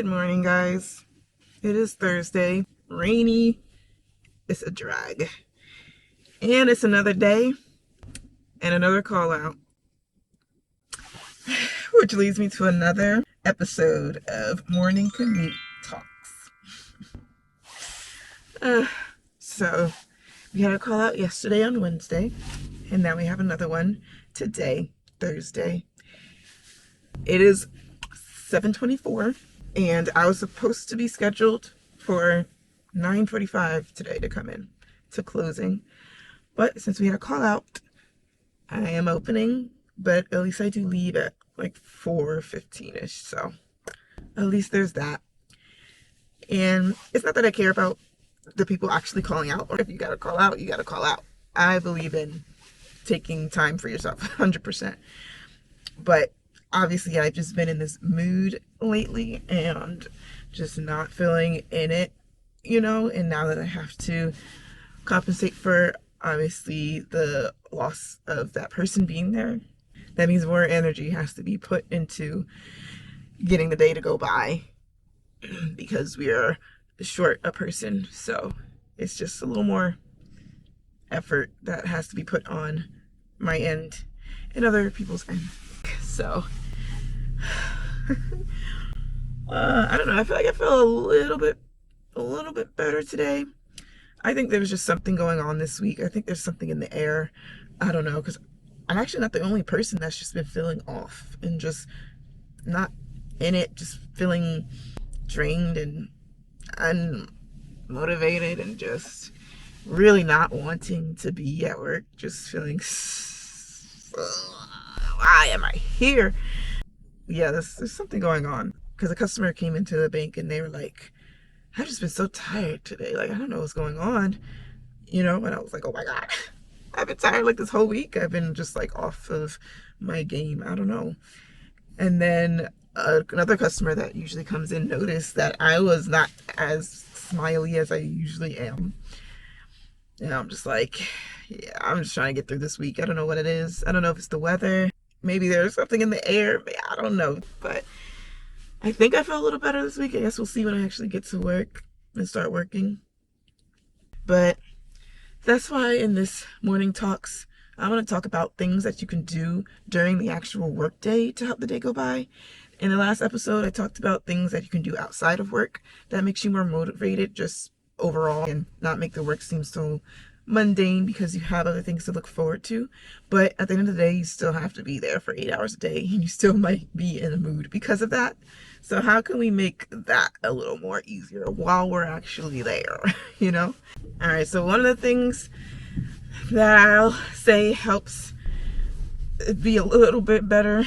morning, guys. It is Thursday, rainy. It's a drag. And it's another day and another call out, which leads me to another episode of Morning Commute Talks. So, we had a call out yesterday on Wednesday, and now we have another one today, Thursday. It is 7:24, and I was supposed to be scheduled for 9:45 today to come in to closing. But since we had a call out, I am opening, but at least I do leave at like 4:15ish. So at least there's that. And it's not that I care about the people actually calling out, or if you gotta call out, you gotta call out. I believe in taking time for yourself 100%. But obviously I've just been in this mood lately and just not feeling in it, and now that I have to compensate for obviously the loss of that person being there, that means more energy has to be put into getting the day to go by because we are short a person. So it's just a little more effort that has to be put on my end and other people's end. So I don't know. I feel like I feel a little bit better today. I think there was just something going on this week. I think there's something in the air. I don't know, because I'm actually not the only person that's just been feeling off and just not in it, just feeling drained and unmotivated and just really not wanting to be at work, just feeling, why am I here? Yeah, there's something going on, because a customer came into the bank and they were like, I've just been so tired today. Like, I don't know what's going on, and I was like, oh my God, I've been tired like this whole week. I've been just like off of my game. I don't know. And then another customer that usually comes in noticed that I was not as smiley as I usually am. And I'm just like, yeah, I'm just trying to get through this week. I don't know what it is. I don't know if it's the weather. Maybe there's something in the air. I don't know. But I think I feel a little better this week. I guess we'll see when I actually get to work and start working. But that's why in this morning talks, I want to talk about things that you can do during the actual work day to help the day go by. In the last episode, I talked about things that you can do outside of work that makes you more motivated just overall and not make the work seem so mundane because you have other things to look forward to. But at the end of the day, you still have to be there for 8 hours a day and you still might be in a mood because of that. So how can we make that a little more easier while we're actually there, All right, so one of the things that I'll say helps it be a little bit better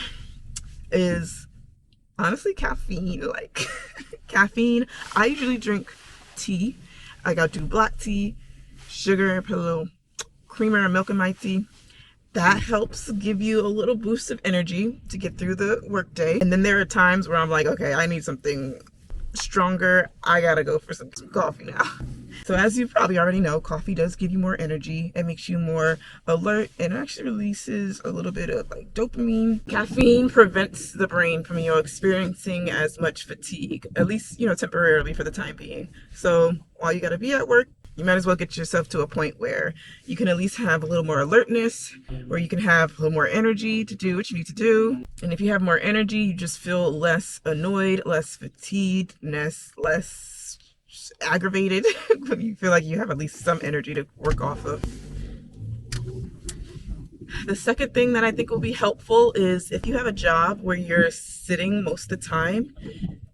is honestly caffeine. Like caffeine, I usually drink tea. Like I'll do black tea, sugar, put a little creamer and milk in my tea. That helps give you a little boost of energy to get through the workday. And then there are times where I'm like, okay, I need something stronger. I gotta go for some coffee now. So as you probably already know, coffee does give you more energy. It makes you more alert and actually releases a little bit of like dopamine. Caffeine prevents the brain from experiencing as much fatigue, at least temporarily for the time being. So while you gotta be at work, you might as well get yourself to a point where you can at least have a little more alertness, where you can have a little more energy to do what you need to do. And if you have more energy, you just feel less annoyed, less fatigued, less aggravated when you feel like you have at least some energy to work off of. The second thing that I think will be helpful is if you have a job where you're sitting most of the time,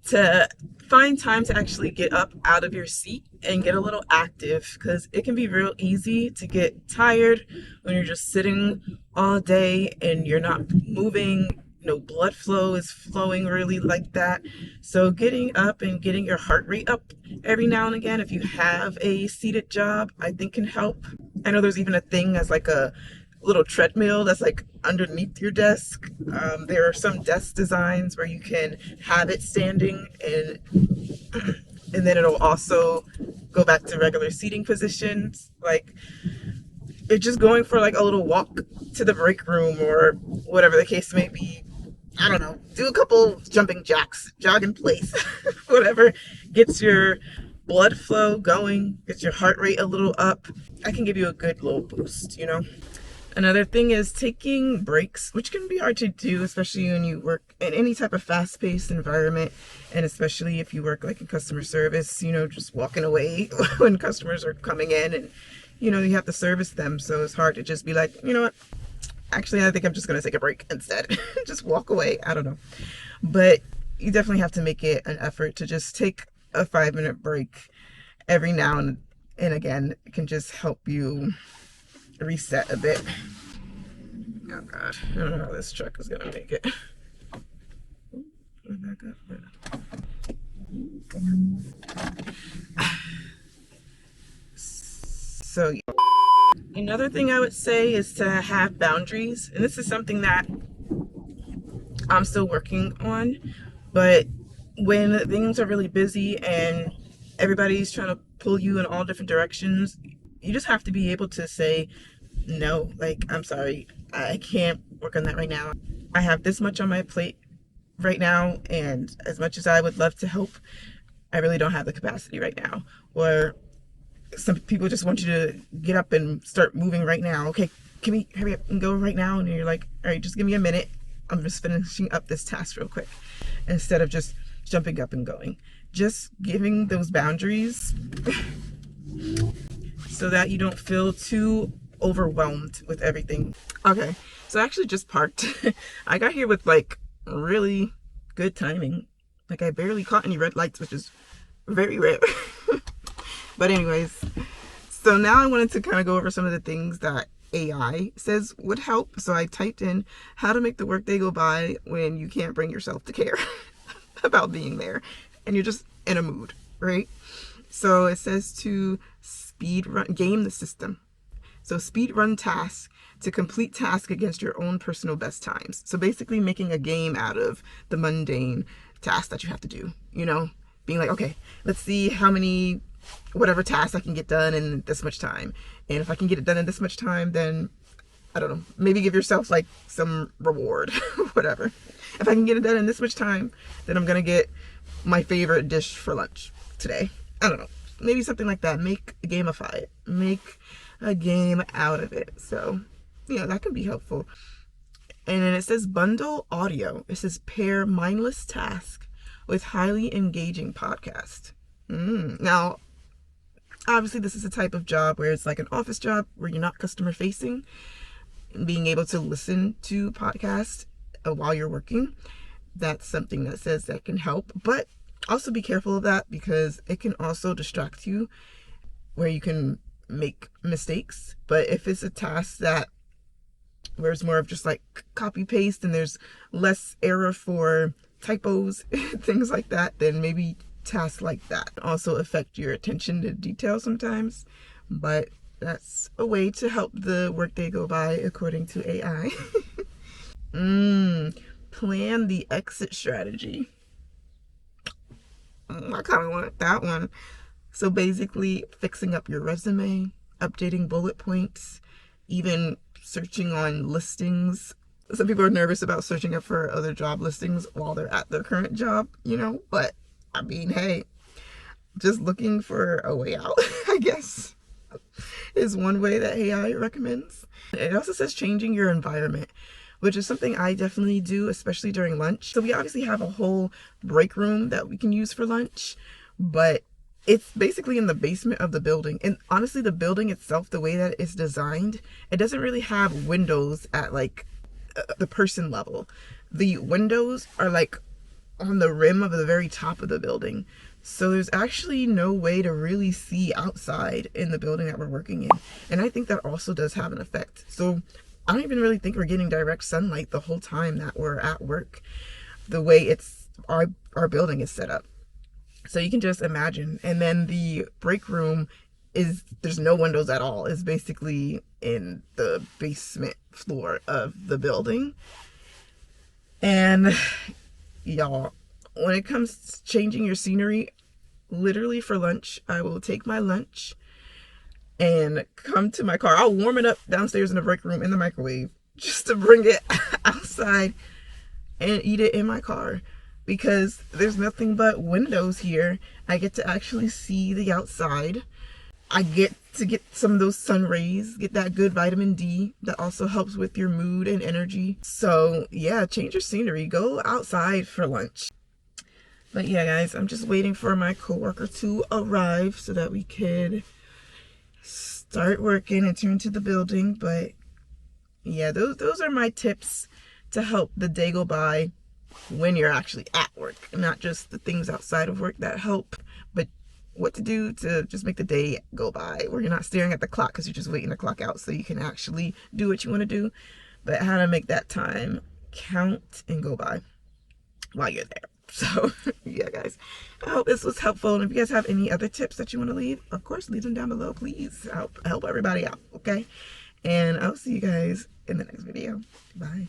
to find time to actually get up out of your seat and get a little active, because it can be real easy to get tired when you're just sitting all day and you're not moving. No blood flow is flowing really like that. So getting up and getting your heart rate up every now and again, if you have a seated job, I think can help. I know there's even a thing as like a little treadmill that's like underneath your desk. There are some desk designs where you can have it standing and then it'll also go back to regular seating positions. Like it's just going for like a little walk to the break room or whatever the case may be I don't know, do a couple jumping jacks, jog in place, whatever gets your blood flow going, gets your heart rate a little up. I can give you a good little boost, you know? Another thing is taking breaks, which can be hard to do, especially when you work in any type of fast-paced environment, and especially if you work like in customer service, you know, just walking away when customers are coming in and, you know, you have to service them. So it's hard to just be like, you know what, actually, I think I'm just going to take a break instead. Just walk away. I don't know. But you definitely have to make it an effort to just take a 5-minute break every now and again. It can just help you reset a bit. Oh God, I don't know how this truck is gonna make it. Back up. So another thing I would say is to have boundaries, and this is something that I'm still working on. But when things are really busy and everybody's trying to pull you in all different directions, you just have to be able to say no. Like, I'm sorry, I can't work on that right now. I have this much on my plate right now, and as much as I would love to help, I really don't have the capacity right now. Or some people just want you to get up and start moving right now. Okay, can we hurry up and go right now? And you're like, all right, just give me a minute. I'm just finishing up this task real quick, instead of just jumping up and going. Just giving those boundaries so that you don't feel too overwhelmed with everything. Okay, so I actually just parked. I got here with like really good timing. Like, I barely caught any red lights, which is very rare. But anyways, so now I wanted to kind of go over some of the things that AI says would help. So I typed in how to make the workday go by when you can't bring yourself to care about being there and you're just in a mood, right? So it says to speed run, game the system. So speed run tasks to complete tasks against your own personal best times. So basically making a game out of the mundane tasks that you have to do, you know, being like, okay, let's see how many whatever task I can get done in this much time. And if I can get it done in this much time, then I don't know, maybe give yourself like some reward, whatever. If I can get it done in this much time, then I'm going to get my favorite dish for lunch today. I don't know, maybe something like that. Gamify it, make a game out of it. So, yeah, that can be helpful. And then it says bundle audio. It says pair mindless task with highly engaging podcast. Now, obviously this is a type of job where it's like an office job where you're not customer facing. Being able to listen to podcasts while you're working, that's something that says that can help. But also be careful of that, because it can also distract you where you can make mistakes. But if it's a task that where it's more of just like copy paste and there's less error for typos, things like that, then maybe tasks like that also affect your attention to detail sometimes. But that's a way to help the workday go by according to AI. Plan the exit strategy. I kind of want that one. So basically fixing up your resume, updating bullet points, even searching on listings. Some people are nervous about searching up for other job listings while they're at their current job, you know, but I mean, hey, just looking for a way out, I guess, is one way that AI recommends. It also says changing your environment, which is something I definitely do, especially during lunch. So we obviously have a whole break room that we can use for lunch, but it's basically in the basement of the building. And honestly, the building itself, the way that it's designed, it doesn't really have windows at like the person level. The windows are like on the rim of the very top of the building. So there's actually no way to really see outside in the building that we're working in. And I think that also does have an effect. So I don't even really think we're getting direct sunlight the whole time that we're at work, the way it's our building is set up. So you can just imagine. And then the break room there's no windows at all. It's basically in the basement floor of the building. And y'all, when it comes to changing your scenery, literally for lunch, I will take my lunch and come to my car. I'll warm it up downstairs in the break room in the microwave just to bring it outside and eat it in my car because there's nothing but windows here. I get to actually see the outside. I get to get some of those sun rays, get that good vitamin D that also helps with your mood and energy. So yeah, change your scenery. Go outside for lunch. But yeah, guys, I'm just waiting for my coworker to arrive so that we could start working and turn to the building. But yeah, those are my tips to help the day go by when you're actually at work, not just the things outside of work that help, but what to do to just make the day go by where you're not staring at the clock because you're just waiting to clock out so you can actually do what you want to do, but how to make that time count and go by while you're there. So yeah, guys, I hope this was helpful, and if you guys have any other tips that you want to leave, of course, leave them down below. Please help everybody out, okay? And I'll see you guys in the next video. Bye.